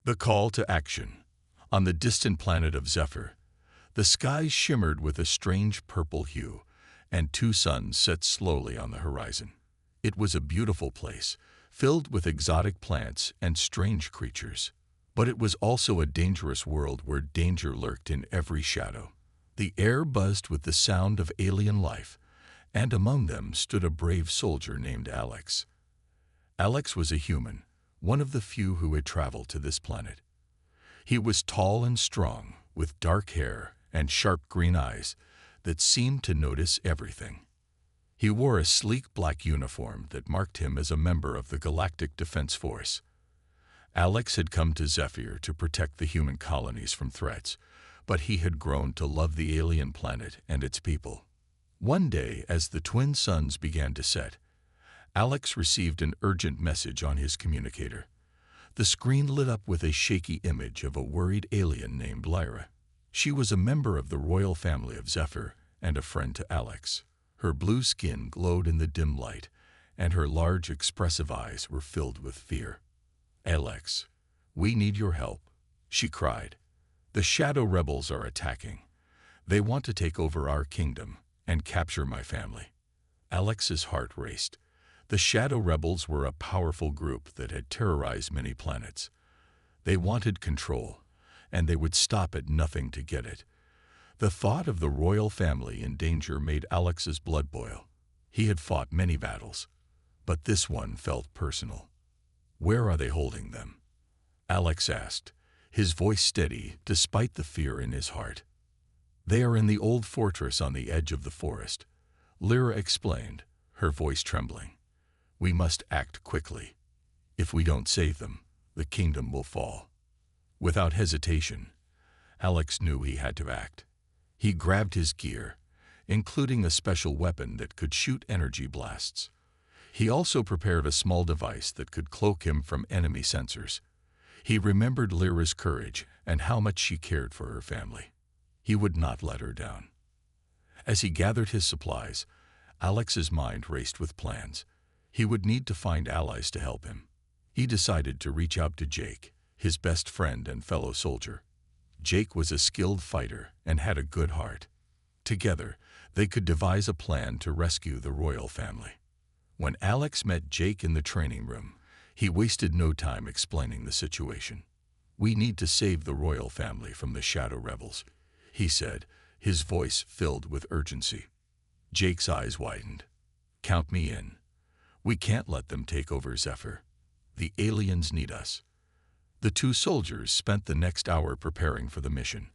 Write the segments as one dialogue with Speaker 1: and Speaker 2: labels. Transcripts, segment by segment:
Speaker 1: The call to action. On the distant planet of Zephyr, the skies shimmered with a strange purple hue, and two suns set slowly on the horizon. It was a beautiful place, filled with exotic plants and strange creatures. But it was also a dangerous world where danger lurked in every shadow. The air buzzed with the sound of alien life, and among them stood a brave soldier named Alex. Alex was a human, one of the few who had traveled to this planet. He was tall and strong, with dark hair and sharp green eyes that seemed to notice everything. He wore a sleek black uniform that marked him as a member of the Galactic Defense Force. Alex had come to Zephyr to protect the human colonies from threats, but he had grown to love the alien planet and its people. One day, as the twin suns began to set, Alex received an urgent message on his communicator. The screen lit up with a shaky image of a worried alien named Lyra. She was a member of the royal family of Zephyr and a friend to Alex. Her blue skin glowed in the dim light, and her large, expressive eyes were filled with fear. "Alex, we need your help," she cried. "The Shadow Rebels are attacking. They want to take over our kingdom and capture my family." Alex's heart raced. The Shadow Rebels were a powerful group that had terrorized many planets. They wanted control, and they would stop at nothing to get it. The thought of the royal family in danger made Alex's blood boil. He had fought many battles, but this one felt personal. "Where are they holding them?" Alex asked, his voice steady despite the fear in his heart. "They are in the old fortress on the edge of the forest," Lyra explained, her voice trembling. "We must act quickly. If we don't save them, the kingdom will fall." Without hesitation, Alex knew he had to act. He grabbed his gear, including a special weapon that could shoot energy blasts. He also prepared a small device that could cloak him from enemy sensors. He remembered Lyra's courage and how much she cared for her family. He would not let her down. As he gathered his supplies, Alex's mind raced with plans. He would need to find allies to help him. He decided to reach out to Jake, his best friend and fellow soldier. Jake was a skilled fighter and had a good heart. Together, they could devise a plan to rescue the royal family. When Alex met Jake in the training room, he wasted no time explaining the situation. "We need to save the royal family from the Shadow Rebels," he said, his voice filled with urgency. Jake's eyes widened. "Count me in. We can't let them take over Zephyr. The aliens need us." The two soldiers spent the next hour preparing for the mission.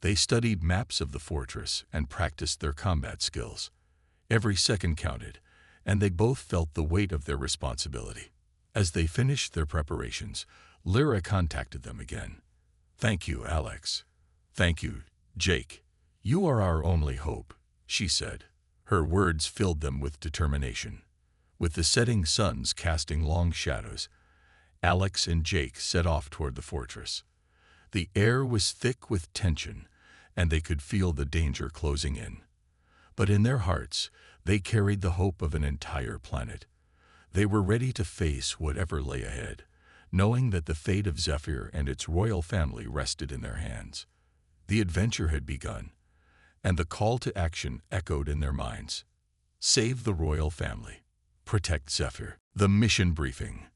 Speaker 1: They studied maps of the fortress and practiced their combat skills. Every second counted, and they both felt the weight of their responsibility. As they finished their preparations, Lyra contacted them again. "Thank you, Alex. Thank you, Jake. You are our only hope," she said. Her words filled them with determination. With the setting suns casting long shadows, Alex and Jake set off toward the fortress. The air was thick with tension, and they could feel the danger closing in. But in their hearts, they carried the hope of an entire planet. They were ready to face whatever lay ahead, knowing that the fate of Zephyr and its royal family rested in their hands. The adventure had begun, and the call to action echoed in their minds. Save the royal family. Protect Zephyr. The mission briefing.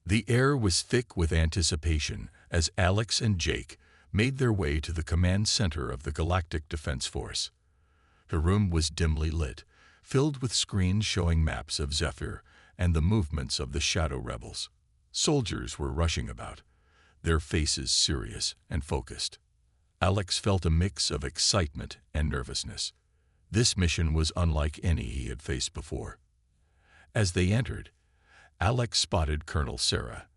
Speaker 1: The air was thick with anticipation as Alex and Jake made their way to the command center of the Galactic Defense Force. The room was dimly lit, filled with screens showing maps of Zephyr and the movements of the Shadow Rebels. Soldiers were rushing about, their faces serious and focused. Alex felt a mix of excitement and nervousness. This mission was unlike any he had faced before. As they entered, Alex spotted Colonel Sarah,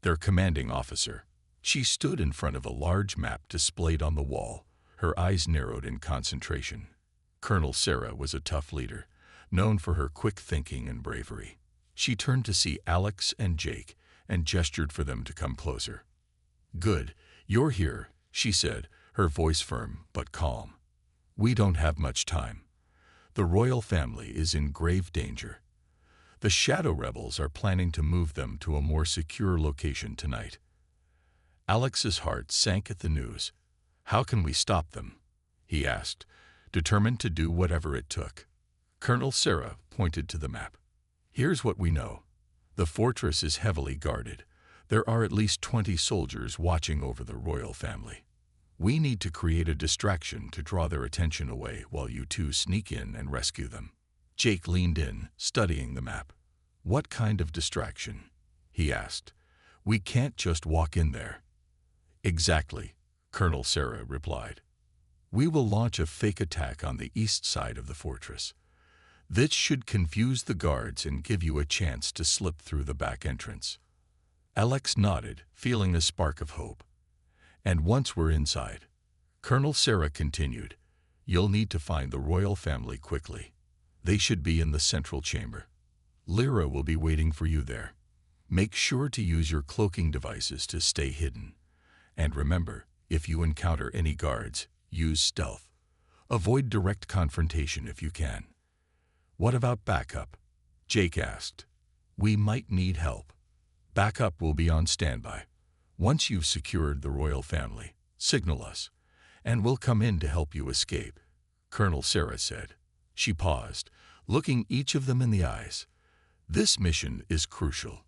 Speaker 1: their commanding officer. She stood in front of a large map displayed on the wall, her eyes narrowed in concentration. Colonel Sarah was a tough leader, known for her quick thinking and bravery. She turned to see Alex and Jake and gestured for them to come closer. "Good, you're here," she said, her voice firm but calm. "We don't have much time. The royal family is in grave danger. The Shadow Rebels are planning to move them to a more secure location tonight." Alex's heart sank at the news. "How can we stop them?" he asked, determined to do whatever it took. Colonel Sarah pointed to the map. "Here's what we know. The fortress is heavily guarded. There are at least 20 soldiers watching over the royal family. We need to create a distraction to draw their attention away while you two sneak in and rescue them." Jake leaned in, studying the map. "What kind of distraction?" he asked. "We can't just walk in there." "Exactly," Colonel Sarah replied. "We will launch a fake attack on the east side of the fortress. This should confuse the guards and give you a chance to slip through the back entrance." Alex nodded, feeling a spark of hope. "And once we're inside," Colonel Sarah continued, "you'll need to find the royal family quickly. They should be in the central chamber. Lyra will be waiting for you there. Make sure to use your cloaking devices to stay hidden. And remember, if you encounter any guards, use stealth. Avoid direct confrontation if you can." "What about backup?" Jake asked. "We might need help." "Backup will be on standby. Once you've secured the royal family, signal us, and we'll come in to help you escape," Colonel Sarah said. She paused, looking each of them in the eyes. "This mission is crucial.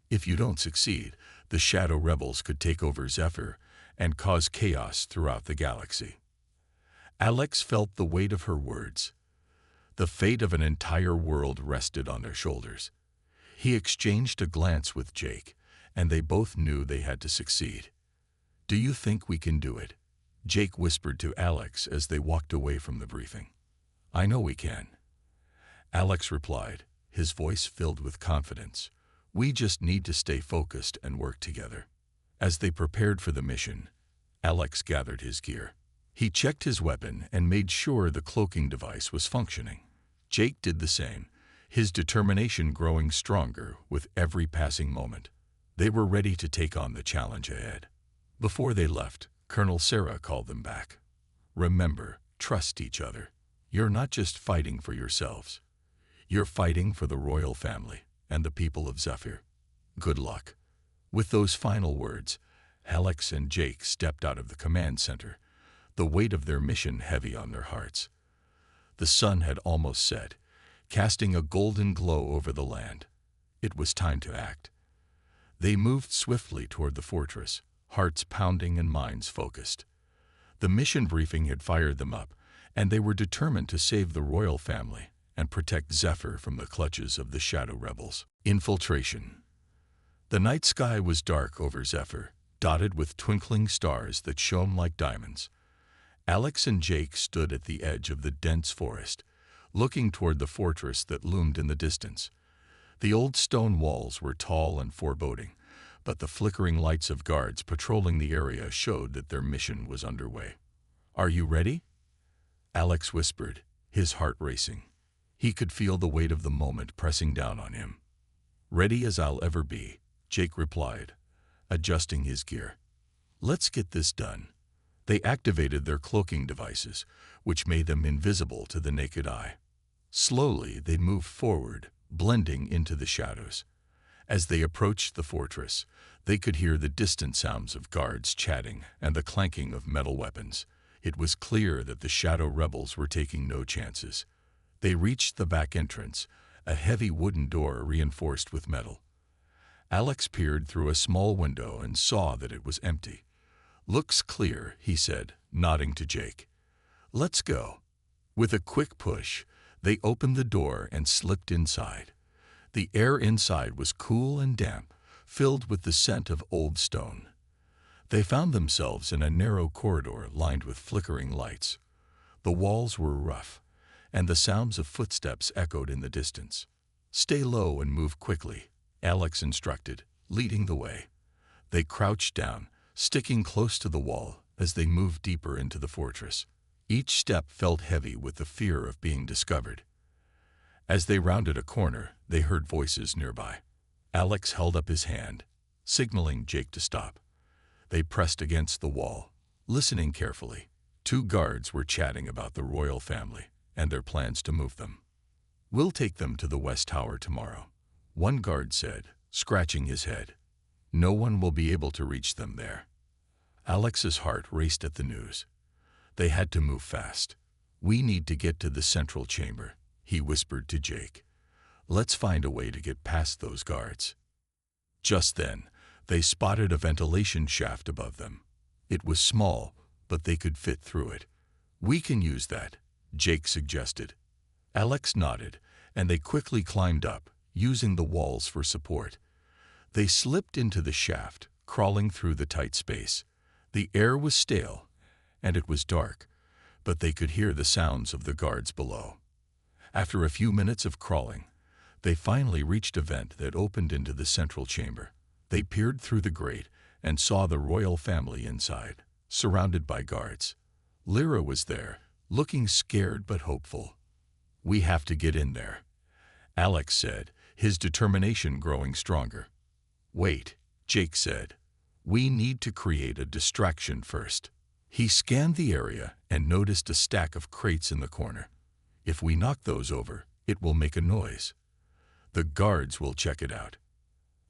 Speaker 1: If you don't succeed, the Shadow Rebels could take over Zephyr and cause chaos throughout the galaxy." Alex felt the weight of her words. The fate of an entire world rested on their shoulders. He exchanged a glance with Jake, and they both knew they had to succeed. "Do you think we can do it?" Jake whispered to Alex as they walked away from the briefing. "I know we can," Alex replied, his voice filled with confidence. "We just need to stay focused and work together." As they prepared for the mission, Alex gathered his gear. He checked his weapon and made sure the cloaking device was functioning. Jake did the same, his determination growing stronger with every passing moment. They were ready to take on the challenge ahead. Before they left, Colonel Sarah called them back. "Remember, trust each other. You're not just fighting for yourselves. You're fighting for the royal family and the people of Zephyr. Good luck." With those final words, Alex and Jake stepped out of the command center, the weight of their mission heavy on their hearts. The sun had almost set, casting a golden glow over the land. It was time to act. They moved swiftly toward the fortress, hearts pounding and minds focused. The mission briefing had fired them up, and they were determined to save the royal family and protect Zephyr from the clutches of the Shadow Rebels. Infiltration. The night sky was dark over Zephyr, dotted with twinkling stars that shone like diamonds. Alex and Jake stood at the edge of the dense forest, looking toward the fortress that loomed in the distance. The old stone walls were tall and foreboding, but the flickering lights of guards patrolling the area showed that their mission was underway. "Are you ready?" Alex whispered, his heart racing. He could feel the weight of the moment pressing down on him. "Ready as I'll ever be," Jake replied, adjusting his gear. "Let's get this done." They activated their cloaking devices, which made them invisible to the naked eye. Slowly, they moved forward, blending into the shadows. As they approached the fortress, they could hear the distant sounds of guards chatting and the clanking of metal weapons. It was clear that the Shadow Rebels were taking no chances. They reached the back entrance, a heavy wooden door reinforced with metal. Alex peered through a small window and saw that it was empty. "Looks clear," he said, nodding to Jake. "Let's go." With a quick push, they opened the door and slipped inside. The air inside was cool and damp, filled with the scent of old stone. They found themselves in a narrow corridor lined with flickering lights. The walls were rough, and the sounds of footsteps echoed in the distance. "Stay low and move quickly," Alex instructed, leading the way. They crouched down, sticking close to the wall as they moved deeper into the fortress. Each step felt heavy with the fear of being discovered. As they rounded a corner, they heard voices nearby. Alex held up his hand, signaling Jake to stop. They pressed against the wall, listening carefully. 2 guards were chatting about the royal family and their plans to move them. "We'll take them to the West Tower tomorrow," one guard said, scratching his head. "No one will be able to reach them there." Alex's heart raced at the news. They had to move fast. "We need to get to the central chamber," he whispered to Jake. "Let's find a way to get past those guards." Just then, they spotted a ventilation shaft above them. It was small, but they could fit through it. "We can use that," Jake suggested. Alex nodded, and they quickly climbed up, using the walls for support. They slipped into the shaft, crawling through the tight space. The air was stale, and it was dark, but they could hear the sounds of the guards below. After a few minutes of crawling, they finally reached a vent that opened into the central chamber. They peered through the grate and saw the royal family inside, surrounded by guards. Lyra was there, looking scared but hopeful. "We have to get in there," Alex said, his determination growing stronger. "Wait," Jake said. "We need to create a distraction first." He scanned the area and noticed a stack of crates in the corner. "If we knock those over, it will make a noise. The guards will check it out."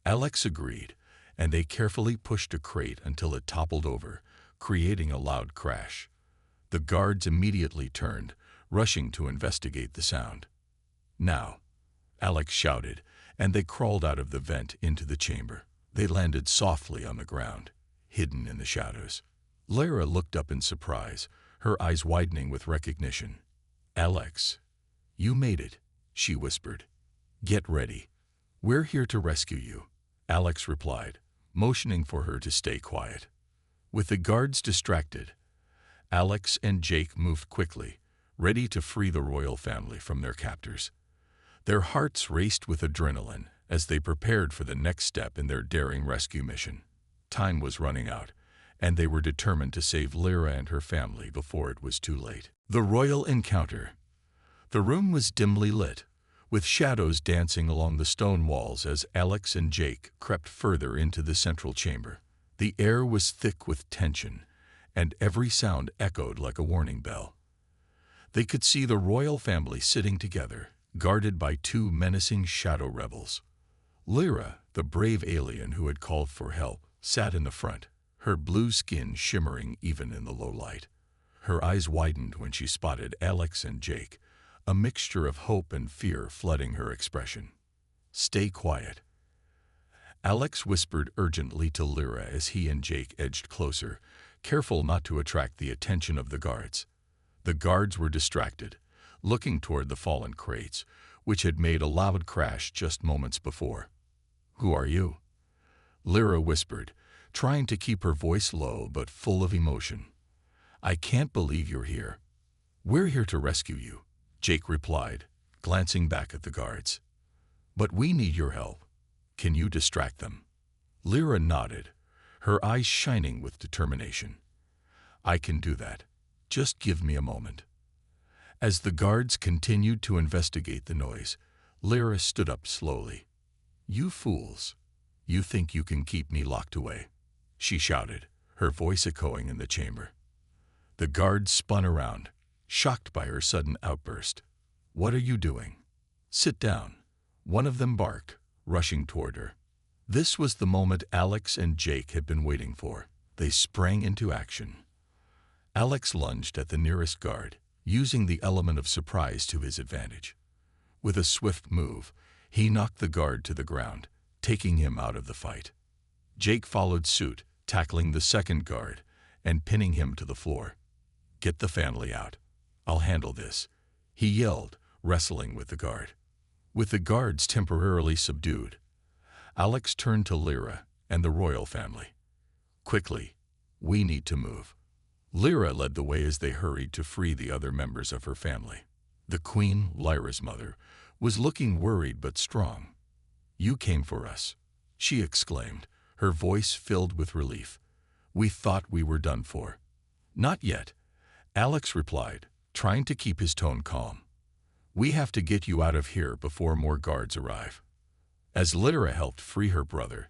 Speaker 1: Alex agreed, and they carefully pushed a crate until it toppled over, creating a loud crash. The guards immediately turned, rushing to investigate the sound. "Now," Alex shouted, and they crawled out of the vent into the chamber. They landed softly on the ground, hidden in the shadows. Lyra looked up in surprise, her eyes widening with recognition. "Alex, you made it," she whispered. "Get ready. We're here to rescue you," Alex replied, motioning for her to stay quiet. With the guards distracted, Alex and Jake moved quickly, ready to free the royal family from their captors. Their hearts raced with adrenaline as they prepared for the next step in their daring rescue mission. Time was running out, and they were determined to save Lyra and her family before it was too late. The royal encounter. The room was dimly lit, with shadows dancing along the stone walls as Alex and Jake crept further into the central chamber. The air was thick with tension, and every sound echoed like a warning bell. They could see the royal family sitting together, guarded by two menacing shadow rebels. Lyra, the brave alien who had called for help, sat in the front, her blue skin shimmering even in the low light. Her eyes widened when she spotted Alex and Jake, a mixture of hope and fear flooding her expression. "Stay quiet," Alex whispered urgently to Lyra as he and Jake edged closer, careful not to attract the attention of the guards. The guards were distracted, looking toward the fallen crates, which had made a loud crash just moments before. "Who are you?" Lyra whispered, trying to keep her voice low but full of emotion. "I can't believe you're here." "We're here to rescue you," Jake replied, glancing back at the guards. "But we need your help. Can you distract them?" Lyra nodded, her eyes shining with determination. "I can do that. Just give me a moment." As the guards continued to investigate the noise, Lyra stood up slowly. "You fools! You think you can keep me locked away?" she shouted, her voice echoing in the chamber. The guards spun around, shocked by her sudden outburst. "What are you doing? Sit down," one of them barked, rushing toward her. This was the moment Alex and Jake had been waiting for. They sprang into action. Alex lunged at the nearest guard, using the element of surprise to his advantage. With a swift move, he knocked the guard to the ground, taking him out of the fight. Jake followed suit, tackling the second guard and pinning him to the floor. "Get the family out. I'll handle this," he yelled, wrestling with the guard. With the guards temporarily subdued, Alex turned to Lyra and the royal family. "Quickly, we need to move." Lyra led the way as they hurried to free the other members of her family. The queen, Lyra's mother, was looking worried but strong. "You came for us," she exclaimed, her voice filled with relief. "We thought we were done for." "Not yet," Alex replied, trying to keep his tone calm. "We have to get you out of here before more guards arrive." As Lyra helped free her brother,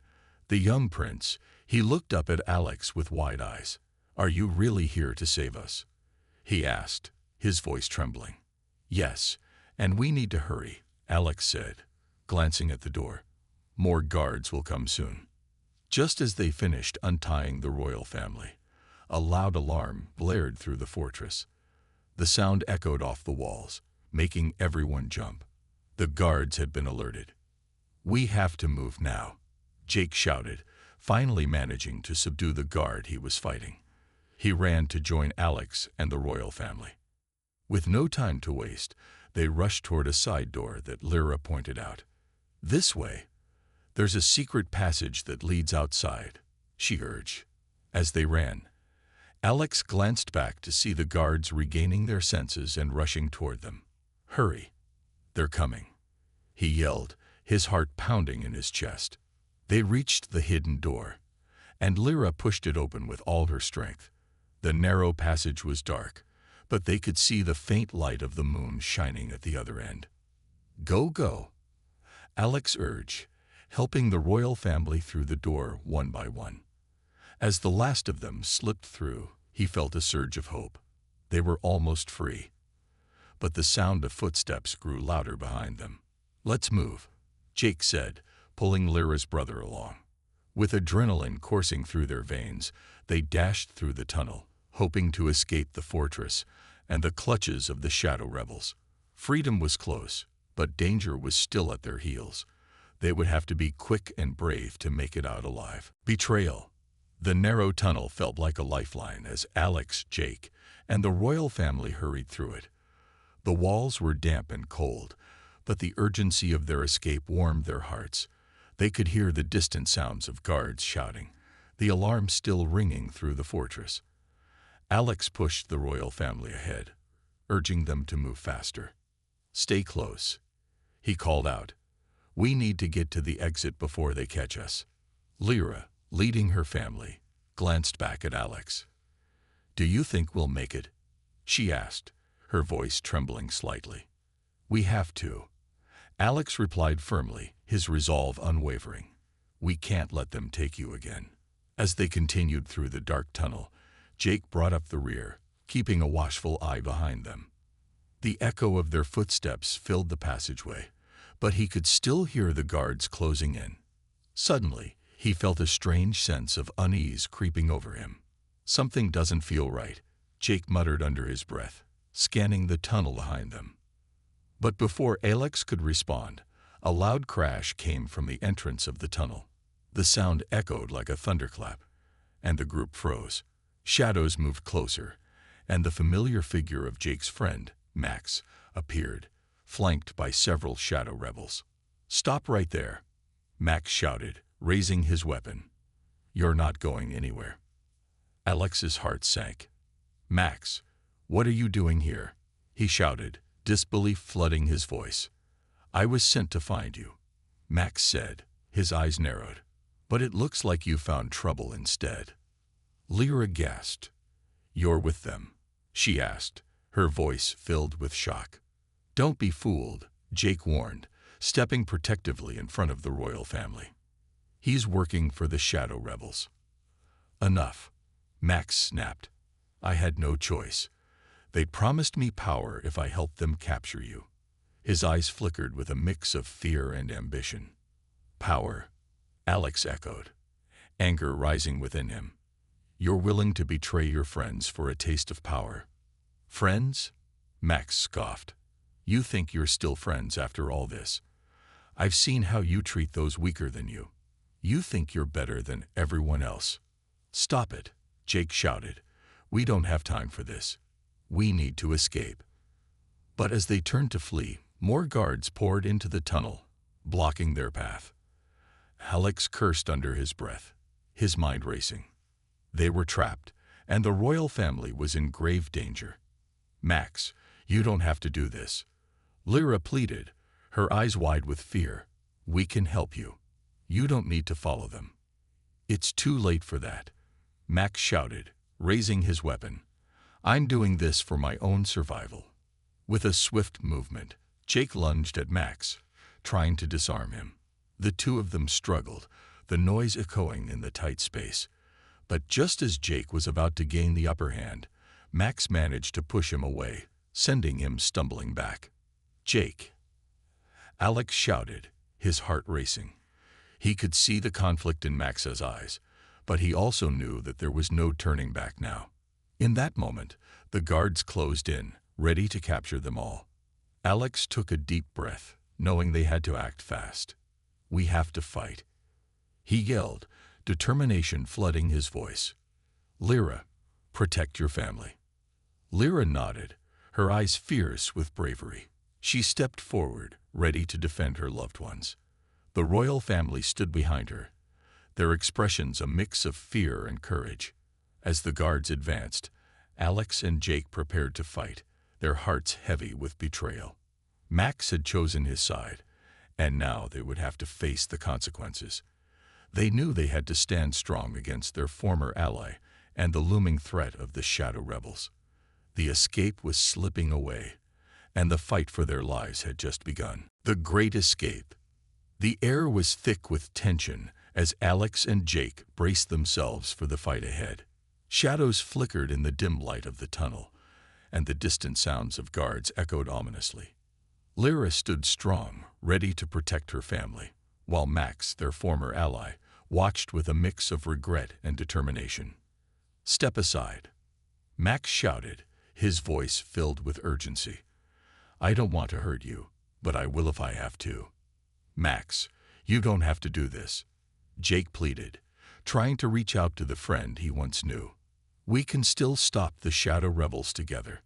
Speaker 1: the young prince, he looked up at Alex with wide eyes. "Are you really here to save us?" he asked, his voice trembling. "Yes, and we need to hurry," Alex said, glancing at the door. "More guards will come soon." Just as they finished untying the royal family, A loud alarm blared through the fortress. The sound echoed off the walls, making everyone jump. The guards had been alerted. "We have to move now," Jake shouted, finally managing to subdue the guard he was fighting. He ran to join Alex and the royal family. With no time to waste, they rushed toward a side door that Lyra pointed out. "This way. There's a secret passage that leads outside," she urged. As they ran, Alex glanced back to see the guards regaining their senses and rushing toward them. "Hurry. They're coming," he yelled, his heart pounding in his chest. They reached the hidden door, and Lyra pushed it open with all her strength. The narrow passage was dark, but they could see the faint light of the moon shining at the other end. "Go, go," Alex urged, helping the royal family through the door one by one. As the last of them slipped through, he felt a surge of hope. They were almost free. But the sound of footsteps grew louder behind them. "Let's move," Jake said, pulling Lyra's brother along. With adrenaline coursing through their veins, they dashed through the tunnel, hoping to escape the fortress and the clutches of the shadow rebels. Freedom was close, but danger was still at their heels. They would have to be quick and brave to make it out alive. Betrayal. The narrow tunnel felt like a lifeline as Alex, Jake, and the royal family hurried through it. The walls were damp and cold, but the urgency of their escape warmed their hearts. They could hear the distant sounds of guards shouting, the alarm still ringing through the fortress. Alex pushed the royal family ahead, urging them to move faster. "Stay close," he called out. "We need to get to the exit before they catch us." Lyra, leading her family, glanced back at Alex. "Do you think we'll make it?" she asked, her voice trembling slightly. "We have to," Alex replied firmly, his resolve unwavering. "We can't let them take you again." As they continued through the dark tunnel, Jake brought up the rear, keeping a watchful eye behind them. The echo of their footsteps filled the passageway, but he could still hear the guards closing in. Suddenly, he felt a strange sense of unease creeping over him. "Something doesn't feel right," Jake muttered under his breath, scanning the tunnel behind them. But before Alex could respond, a loud crash came from the entrance of the tunnel. The sound echoed like a thunderclap, and the group froze. Shadows moved closer, and the familiar figure of Jake's friend, Max, appeared, flanked by several shadow rebels. "Stop right there," Max shouted, raising his weapon. "You're not going anywhere." Alex's heart sank. "Max, what are you doing here?" he shouted, disbelief flooding his voice. "I was sent to find you," Max said, his eyes narrowed. "But it looks like you found trouble instead." Lyra gasped. "You're with them?" she asked, her voice filled with shock. "Don't be fooled," Jake warned, stepping protectively in front of the royal family. "He's working for the shadow rebels." "Enough," Max snapped. "I had no choice. They'd promised me power if I helped them capture you." His eyes flickered with a mix of fear and ambition. "Power," Alex echoed, anger rising within him. "You're willing to betray your friends for a taste of power?" "Friends?" Max scoffed. "You think you're still friends after all this? I've seen how you treat those weaker than you. You think you're better than everyone else." "Stop it," Jake shouted. "We don't have time for this. We need to escape." But as they turned to flee, more guards poured into the tunnel, blocking their path. Alex cursed under his breath, his mind racing. They were trapped, and the royal family was in grave danger. "Max, you don't have to do this," Lyra pleaded, her eyes wide with fear. "We can help you. You don't need to follow them." "It's too late for that," Max shouted, raising his weapon. "I'm doing this for my own survival." With a swift movement, Jake lunged at Max, trying to disarm him. The two of them struggled, the noise echoing in the tight space. But just as Jake was about to gain the upper hand, Max managed to push him away, sending him stumbling back. "Jake!" Alex shouted, his heart racing. He could see the conflict in Max's eyes, but he also knew that there was no turning back now. In that moment, the guards closed in, ready to capture them all. Alex took a deep breath, knowing they had to act fast. "We have to fight," he yelled, determination flooding his voice. "Lyra, protect your family." Lyra nodded, her eyes fierce with bravery. She stepped forward, ready to defend her loved ones. The royal family stood behind her, their expressions a mix of fear and courage. As the guards advanced, Alex and Jake prepared to fight, their hearts heavy with betrayal. Max had chosen his side, and now they would have to face the consequences. They knew they had to stand strong against their former ally and the looming threat of the Shadow Rebels. The escape was slipping away, and the fight for their lives had just begun. The Great Escape. The air was thick with tension as Alex and Jake braced themselves for the fight ahead. Shadows flickered in the dim light of the tunnel, and the distant sounds of guards echoed ominously. Lyra stood strong, ready to protect her family, while Max, their former ally, watched with a mix of regret and determination. "Step aside," Max shouted, his voice filled with urgency. "I don't want to hurt you, but I will if I have to." "Max, you don't have to do this," Jake pleaded, trying to reach out to the friend he once knew. "We can still stop the Shadow Rebels together."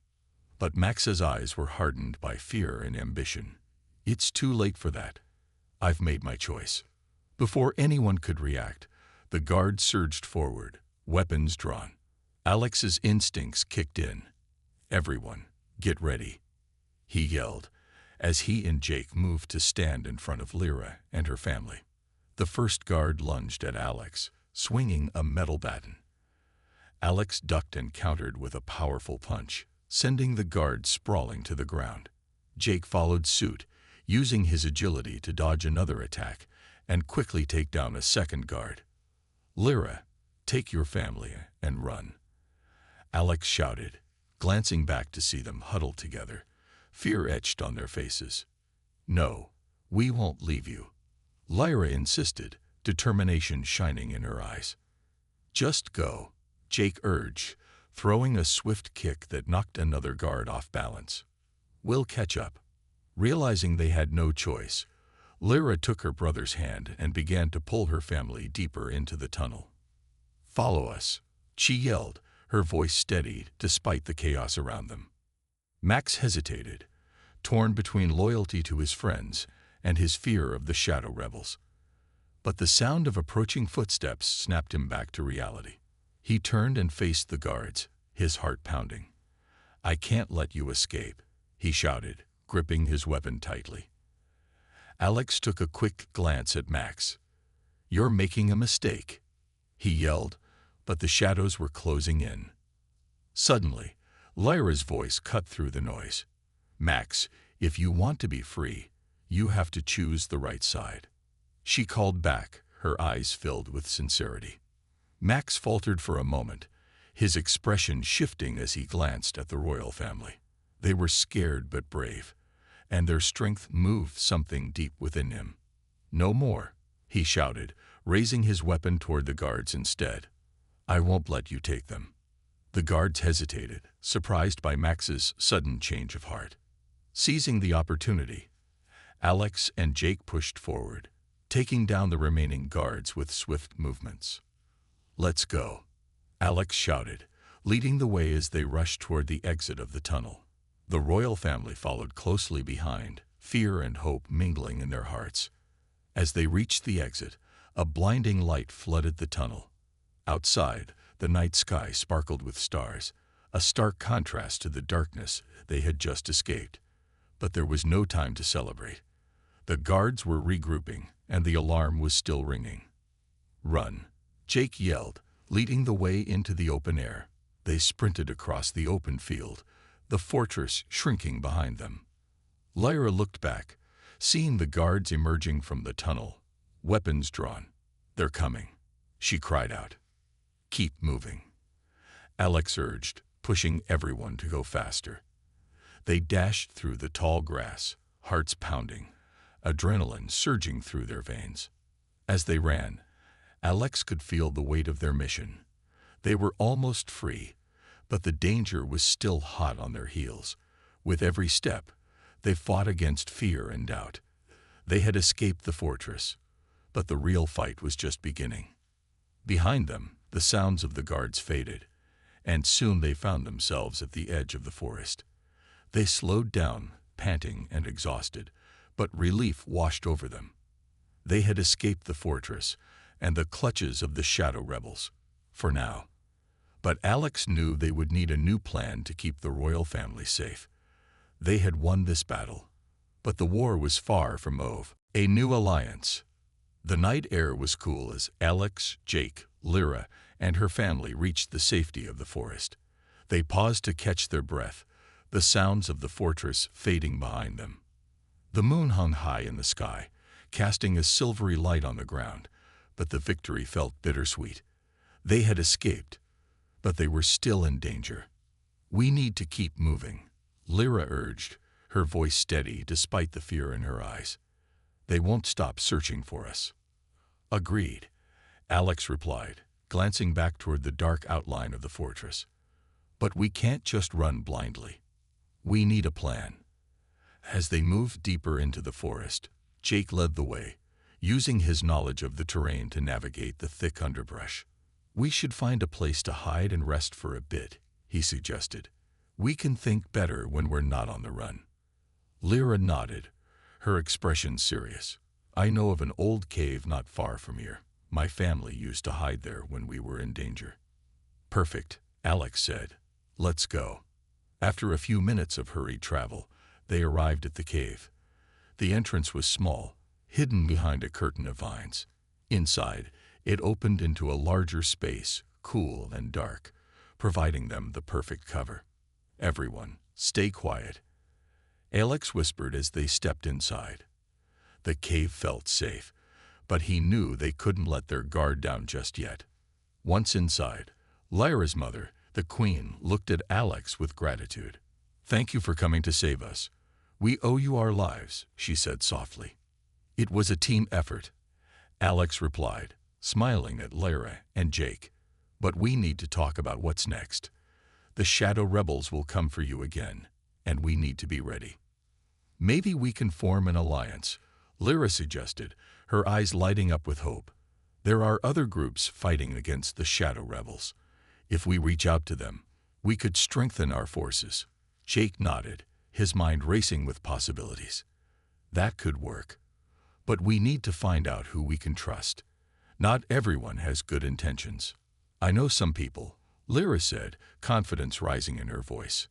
Speaker 1: But Max's eyes were hardened by fear and ambition. "It's too late for that. I've made my choice." Before anyone could react, the guards surged forward, weapons drawn. Alex's instincts kicked in. "Everyone, get ready," he yelled, as he and Jake moved to stand in front of Lyra and her family. The first guard lunged at Alex, swinging a metal baton. Alex ducked and countered with a powerful punch, sending the guard sprawling to the ground. Jake followed suit, using his agility to dodge another attack and quickly take down a second guard. "Lyra, take your family and run," Alex shouted, glancing back to see them huddled together, fear etched on their faces. "No, we won't leave you," Lyra insisted, determination shining in her eyes. "Just go," Jake urged, throwing a swift kick that knocked another guard off balance. "We'll catch up." Realizing they had no choice, Lyra took her brother's hand and began to pull her family deeper into the tunnel. "Follow us," she yelled, her voice steadied despite the chaos around them. Max hesitated, torn between loyalty to his friends and his fear of the Shadow Rebels. But the sound of approaching footsteps snapped him back to reality. He turned and faced the guards, his heart pounding. "I can't let you escape," he shouted, gripping his weapon tightly. Alex took a quick glance at Max. "You're making a mistake," he yelled, but the shadows were closing in. Suddenly, Lyra's voice cut through the noise. "Max, if you want to be free, you have to choose the right side," she called back, her eyes filled with sincerity. Max faltered for a moment, his expression shifting as he glanced at the royal family. They were scared but brave, and their strength moved something deep within him. "No more," he shouted, raising his weapon toward the guards instead. "I won't let you take them." The guards hesitated, surprised by Max's sudden change of heart. Seizing the opportunity, Alex and Jake pushed forward, taking down the remaining guards with swift movements. "Let's go," Alex shouted, leading the way as they rushed toward the exit of the tunnel. The royal family followed closely behind, fear and hope mingling in their hearts. As they reached the exit, a blinding light flooded the tunnel. Outside, the night sky sparkled with stars, a stark contrast to the darkness they had just escaped. But there was no time to celebrate. The guards were regrouping, and the alarm was still ringing. "Run," Jake yelled, leading the way into the open air. They sprinted across the open field, the fortress shrinking behind them. Lyra looked back, seeing the guards emerging from the tunnel, weapons drawn. "They're coming," she cried out. "Keep moving," Alex urged, pushing everyone to go faster. They dashed through the tall grass, hearts pounding, adrenaline surging through their veins. As they ran, Alex could feel the weight of their mission. They were almost free, but the danger was still hot on their heels. With every step, they fought against fear and doubt. They had escaped the fortress, but the real fight was just beginning. Behind them, the sounds of the guards faded, and soon they found themselves at the edge of the forest. They slowed down, panting and exhausted, but relief washed over them. They had escaped the fortress and the clutches of the shadow rebels, for now. But Alex knew they would need a new plan to keep the royal family safe. They had won this battle, but the war was far from over. A new alliance. The night air was cool as Alex, Jake, Lyra, and her family reached the safety of the forest. They paused to catch their breath, the sounds of the fortress fading behind them. The moon hung high in the sky, casting a silvery light on the ground, but the victory felt bittersweet. They had escaped, but they were still in danger. "We need to keep moving," Lyra urged, her voice steady despite the fear in her eyes. "They won't stop searching for us." "Agreed," Alex replied, glancing back toward the dark outline of the fortress. "But we can't just run blindly. We need a plan." As they moved deeper into the forest, Jake led the way, using his knowledge of the terrain to navigate the thick underbrush. "We should find a place to hide and rest for a bit," he suggested. "We can think better when we're not on the run." Lyra nodded, her expression serious. "I know of an old cave not far from here. My family used to hide there when we were in danger." "Perfect," Alex said. "Let's go." After a few minutes of hurried travel, they arrived at the cave. The entrance was small, hidden behind a curtain of vines. Inside, it opened into a larger space, cool and dark, providing them the perfect cover. "Everyone, stay quiet," Alex whispered as they stepped inside. The cave felt safe, but he knew they couldn't let their guard down just yet. Once inside, Lyra's mother, the Queen, looked at Alex with gratitude. "Thank you for coming to save us. We owe you our lives," she said softly. "It was a team effort," Alex replied, smiling at Lyra and Jake. "But we need to talk about what's next. The shadow rebels will come for you again, and we need to be ready." "Maybe we can form an alliance," Lyra suggested, her eyes lighting up with hope. "There are other groups fighting against the shadow rebels. If we reach out to them, we could strengthen our forces." Jake nodded, his mind racing with possibilities. "That could work. But we need to find out who we can trust. Not everyone has good intentions." "I know some people," Lyra said, confidence rising in her voice.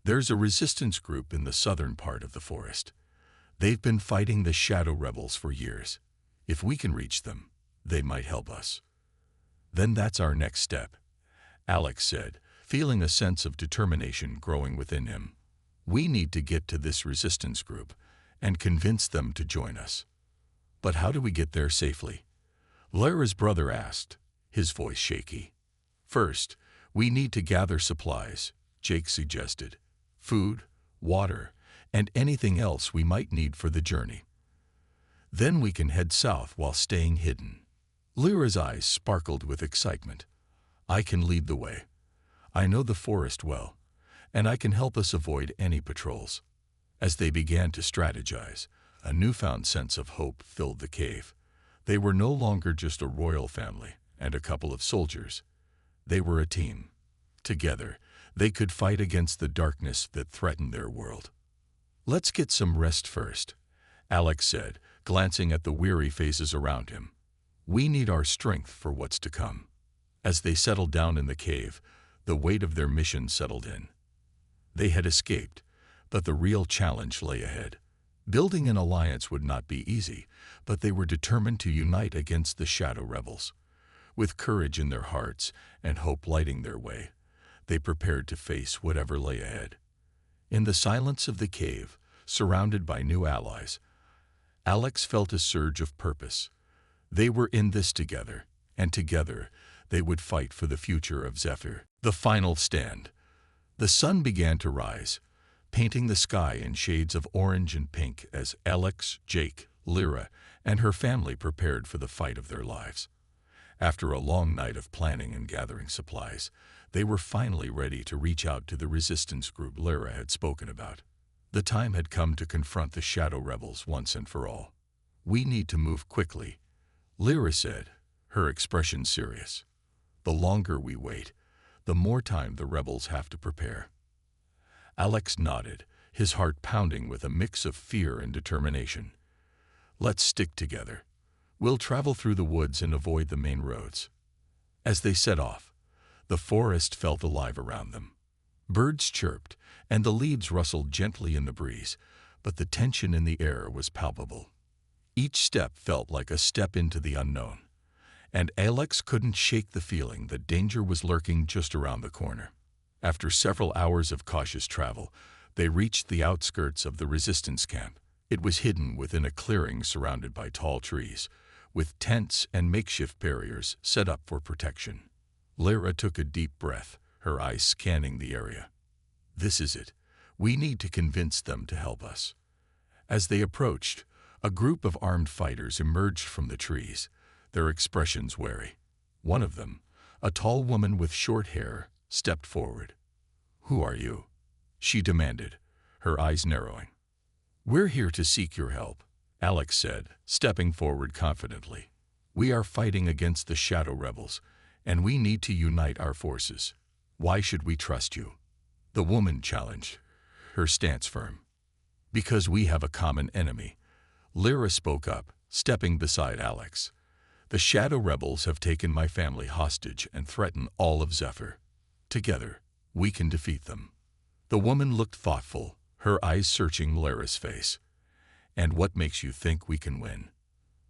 Speaker 1: "There's a resistance group in the southern part of the forest. They've been fighting the shadow rebels for years. If we can reach them, they might help us." "Then that's our next step," Alex said, feeling a sense of determination growing within him. "We need to get to this resistance group and convince them to join us." "But how do we get there safely?" Lyra's brother asked, his voice shaky. "First, we need to gather supplies," Jake suggested. "Food, water, and anything else we might need for the journey. Then we can head south while staying hidden." Lyra's eyes sparkled with excitement. "I can lead the way. I know the forest well, and I can help us avoid any patrols." As they began to strategize, a newfound sense of hope filled the cave. They were no longer just a royal family and a couple of soldiers. They were a team. Together, they could fight against the darkness that threatened their world. "Let's get some rest first," Alex said, glancing at the weary faces around him. "We need our strength for what's to come." As they settled down in the cave, the weight of their mission settled in. They had escaped, but the real challenge lay ahead. Building an alliance would not be easy, but they were determined to unite against the shadow rebels. With courage in their hearts and hope lighting their way, they prepared to face whatever lay ahead. In the silence of the cave, surrounded by new allies, Alex felt a surge of purpose. They were in this together, and together they would fight for the future of Zephyr. The final stand. The sun began to rise, painting the sky in shades of orange and pink as Alex, Jake, Lyra, and her family prepared for the fight of their lives. After a long night of planning and gathering supplies, they were finally ready to reach out to the resistance group Lyra had spoken about. The time had come to confront the Shadow Rebels once and for all. "We need to move quickly," Lyra said, her expression serious. "The longer we wait, the more time the rebels have to prepare." Alex nodded, his heart pounding with a mix of fear and determination. "Let's stick together. We'll travel through the woods and avoid the main roads." As they set off, the forest felt alive around them. Birds chirped, and the leaves rustled gently in the breeze, but the tension in the air was palpable. Each step felt like a step into the unknown, and Alex couldn't shake the feeling that danger was lurking just around the corner. After several hours of cautious travel, they reached the outskirts of the resistance camp. It was hidden within a clearing surrounded by tall trees, with tents and makeshift barriers set up for protection. Lyra took a deep breath, her eyes scanning the area. "This is it. We need to convince them to help us." As they approached, a group of armed fighters emerged from the trees, their expressions wary. One of them, a tall woman with short hair, stepped forward. "Who are you?" she demanded, her eyes narrowing. "We're here to seek your help," Alex said, stepping forward confidently. "We are fighting against the Shadow Rebels, and we need to unite our forces. Why should we trust you?" The woman challenged, her stance firm. "Because we have a common enemy," Lyra spoke up, stepping beside Alex. "The Shadow Rebels have taken my family hostage and threaten all of Zephyr. Together, we can defeat them." The woman looked thoughtful, her eyes searching Lyra's face. "And what makes you think we can win?"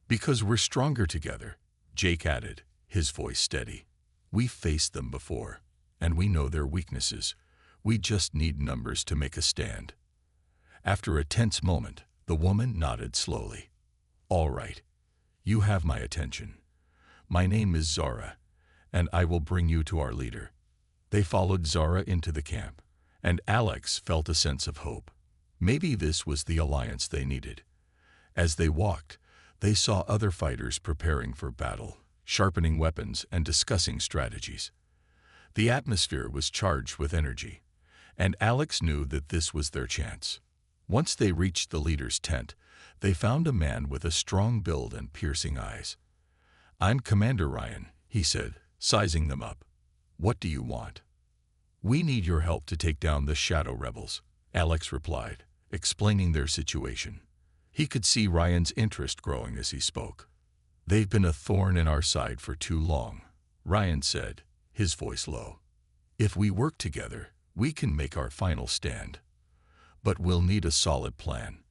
Speaker 1: "Because we're stronger together," Jake added, his voice steady. "We've faced them before, and we know their weaknesses. We just need numbers to make a stand." After a tense moment, the woman nodded slowly. "All right. You have my attention. My name is Zara, and I will bring you to our leader." They followed Zara into the camp, and Alex felt a sense of hope. Maybe this was the alliance they needed. As they walked, they saw other fighters preparing for battle, sharpening weapons and discussing strategies. The atmosphere was charged with energy, and Alex knew that this was their chance. Once they reached the leader's tent, they found a man with a strong build and piercing eyes. "I'm Commander Ryan," he said, sizing them up. "What do you want?" "We need your help to take down the Shadow Rebels," Alex replied, explaining their situation. He could see Ryan's interest growing as he spoke. "They've been a thorn in our side for too long," Ryan said, his voice low. "If we work together, we can make our final stand. But we'll need a solid plan."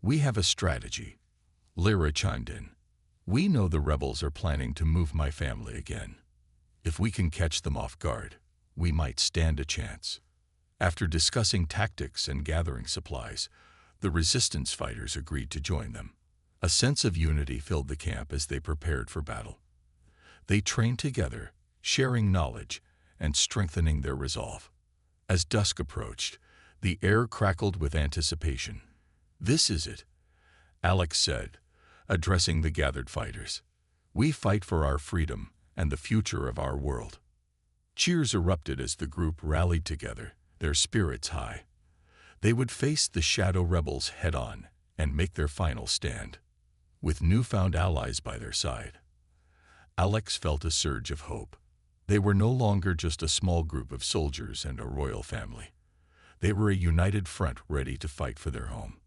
Speaker 1: "We have a strategy," Lyra chimed in. "We know the rebels are planning to move my family again. If we can catch them off guard, we might stand a chance." After discussing tactics and gathering supplies, the resistance fighters agreed to join them. A sense of unity filled the camp as they prepared for battle. They trained together, sharing knowledge and strengthening their resolve. As dusk approached, the air crackled with anticipation. "This is it," Alex said, addressing the gathered fighters. "We fight for our freedom and the future of our world." Cheers erupted as the group rallied together, their spirits high. They would face the Shadow Rebels head-on and make their final stand. With newfound allies by their side, Alex felt a surge of hope. They were no longer just a small group of soldiers and a royal family. They were a united front ready to fight for their home.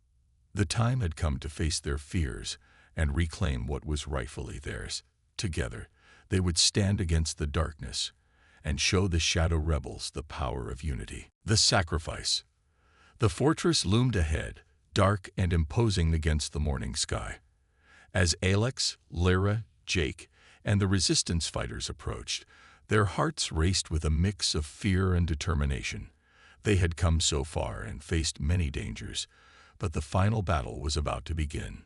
Speaker 1: The time had come to face their fears and reclaim what was rightfully theirs. Together, they would stand against the darkness and show the Shadow Rebels the power of unity. The sacrifice. The fortress loomed ahead, dark and imposing against the morning sky. As Alex, Lyra, Jake, and the resistance fighters approached, their hearts raced with a mix of fear and determination. They had come so far and faced many dangers, but the final battle was about to begin.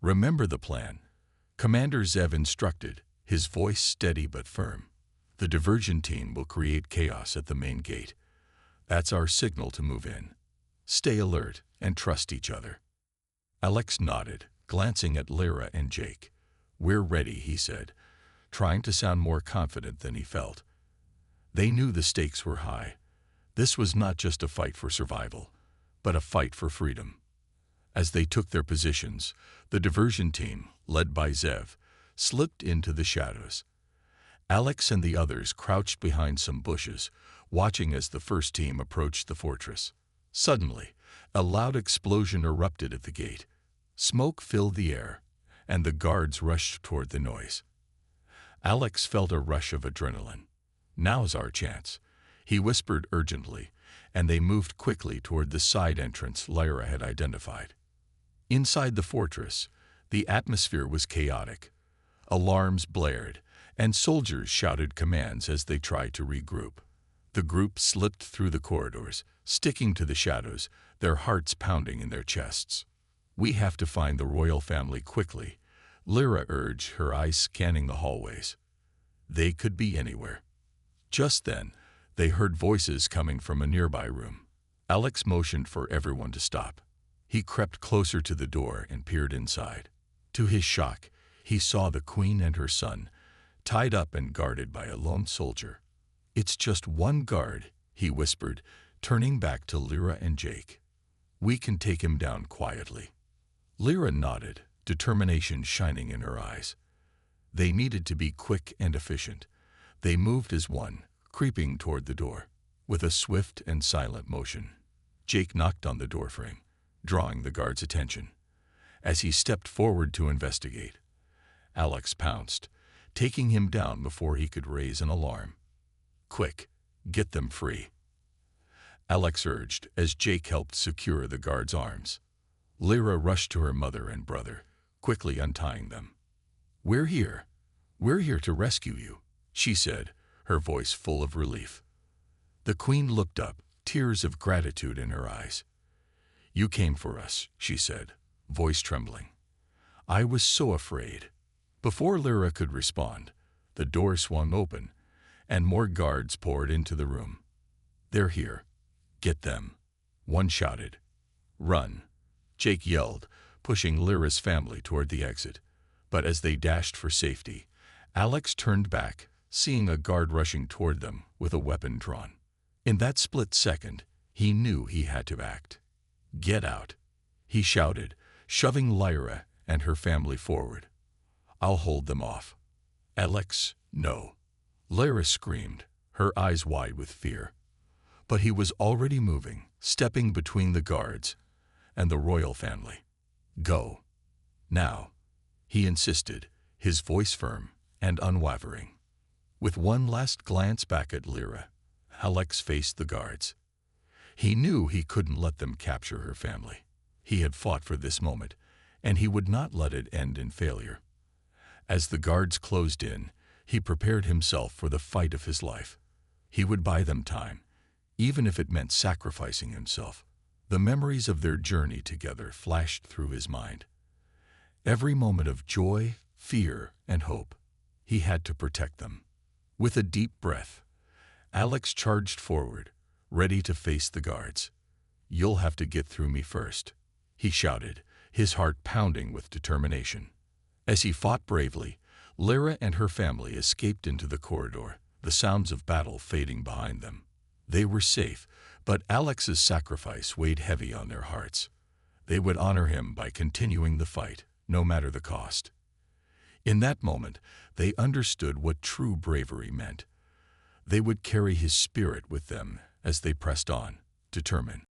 Speaker 1: "Remember the plan," Commander Zev instructed, his voice steady but firm. "The diversion team will create chaos at the main gate. That's our signal to move in. Stay alert and trust each other." Alex nodded, glancing at Lyra and Jake. "We're ready," he said, trying to sound more confident than he felt. They knew the stakes were high. This was not just a fight for survival, but a fight for freedom. As they took their positions, the diversion team, led by Zev, slipped into the shadows. Alex and the others crouched behind some bushes, watching as the first team approached the fortress. Suddenly, a loud explosion erupted at the gate. Smoke filled the air, and the guards rushed toward the noise. Alex felt a rush of adrenaline. "Now's our chance," he whispered urgently, and they moved quickly toward the side entrance Lyra had identified. Inside the fortress, the atmosphere was chaotic. Alarms blared, and soldiers shouted commands as they tried to regroup. The group slipped through the corridors, sticking to the shadows, their hearts pounding in their chests. "We have to find the royal family quickly," Lyra urged, her eyes scanning the hallways. They could be anywhere. Just then, they heard voices coming from a nearby room. Alex motioned for everyone to stop. He crept closer to the door and peered inside. To his shock, he saw the queen and her son, tied up and guarded by a lone soldier. "It's just one guard," he whispered, turning back to Lyra and Jake. "We can take him down quietly." Lyra nodded, determination shining in her eyes. They needed to be quick and efficient. They moved as one, creeping toward the door. With a swift and silent motion, Jake knocked on the doorframe, drawing the guard's attention. As he stepped forward to investigate, Alex pounced, taking him down before he could raise an alarm. "Quick, get them free," Alex urged as Jake helped secure the guard's arms. Lyra rushed to her mother and brother, quickly untying them. We're here to rescue you," she said, her voice full of relief. The queen looked up, tears of gratitude in her eyes. "You came for us," she said, voice trembling. "I was so afraid." Before Lyra could respond, the door swung open, and more guards poured into the room. "They're here. Get them," one shouted. "Run," Jake yelled, pushing Lyra's family toward the exit. But as they dashed for safety, Alex turned back, seeing a guard rushing toward them with a weapon drawn. In that split second, he knew he had to act. "Get out," he shouted, shoving Lyra and her family forward. "I'll hold them off." "Alex, no," Lyra screamed, her eyes wide with fear. But he was already moving, stepping between the guards and the royal family. "Go. Now," he insisted, his voice firm and unwavering. With one last glance back at Lyra, Alex faced the guards. He knew he couldn't let them capture her family. He had fought for this moment, and he would not let it end in failure. As the guards closed in, he prepared himself for the fight of his life. He would buy them time, even if it meant sacrificing himself. The memories of their journey together flashed through his mind. Every moment of joy, fear, and hope. He had to protect them. With a deep breath, Alex charged forward, ready to face the guards. "You'll have to get through me first," he shouted, his heart pounding with determination. As he fought bravely, Lyra and her family escaped into the corridor, the sounds of battle fading behind them. They were safe, but Alex's sacrifice weighed heavy on their hearts. They would honor him by continuing the fight, no matter the cost. In that moment, they understood what true bravery meant. They would carry his spirit with them as they pressed on, determined.